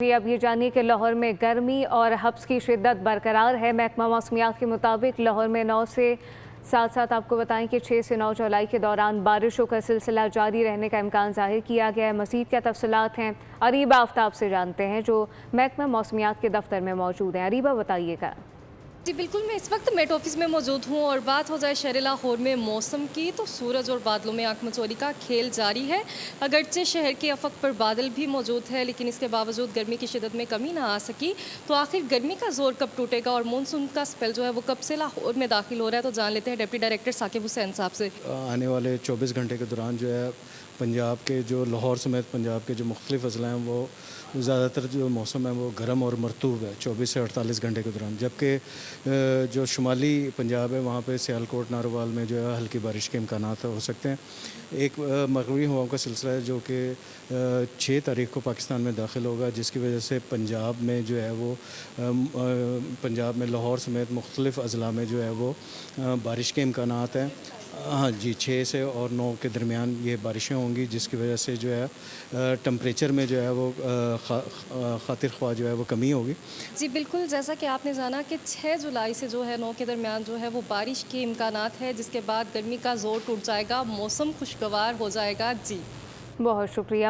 अब ये जानिए कि लाहौर में गर्मी और हब्स की शिद्दत बरकरार है। महकमा मौसमियात के मुताबिक लाहौर में 9 से साथ आपको बताएं कि 6 से 9 जुलाई के दौरान बारिशों का सिलसिला जारी रहने का इम्कान जाहिर किया गया है। मज़ीद क्या तफसीलात हैं, अरीबा आफ्ताब से जानते हैं जो महकमा मौसमियात के दफ्तर में मौजूद हैं। अरीबा, बताइएगा। जी बिल्कुल, मैं इस वक्त मेट ऑफिस में मौजूद हूँ और बात हो जाए शहर लाहौर में मौसम की तो सूरज और बादलों में आंख मचोली का खेल जारी है। अगरचे शहर के अफक पर बादल भी मौजूद है, लेकिन इसके बावजूद गर्मी की शिदत में कमी ना आ सकी। तो आखिर गर्मी का जोर कब टूटेगा और मानसून का स्पेल जो है वो कब से लाहौर में दाखिल हो रहा है, तो जान लेते हैं डिप्टी डायरेक्टर साकिब हुसैन साहब से। आने वाले 24 घंटे के दौरान जो है पंजाब के जो लाहौर समेत पंजाब के जो मुख्तलिफ अजला हैं वो ज़्यादातर जो मौसम है वो गर्म और मरतूब है 24 से 48 घंटे के दौरान। जबकि जो शुमाली पंजाब है वहाँ पे सियालकोट नारोवाल में जो है हल्की बारिश के इम्कान हो सकते हैं। एक मगरबी हवाओं का सिलसिला है जो कि 6 तारीख को पाकिस्तान में दाखिल होगा, जिसकी वजह से पंजाब में जो है वो पंजाब में लाहौर समेत मुख्तलिफ अजला में जो है वो बारिश के इम्कान हैं। हाँ जी, 6 से और 9 के दरमियान ये बारिशें होंगी, जिसकी वजह से जो है टेम्परेचर में जो है वो खातिर ख्वाह जो है वो कमी होगी। जी बिल्कुल, जैसा कि आपने जाना कि 6 जुलाई से जो है 9 के दरमियान जो है वो बारिश के इम्कानात है, जिसके बाद गर्मी का जोर टूट जाएगा, मौसम खुशगवार हो जाएगा। जी बहुत शुक्रिया।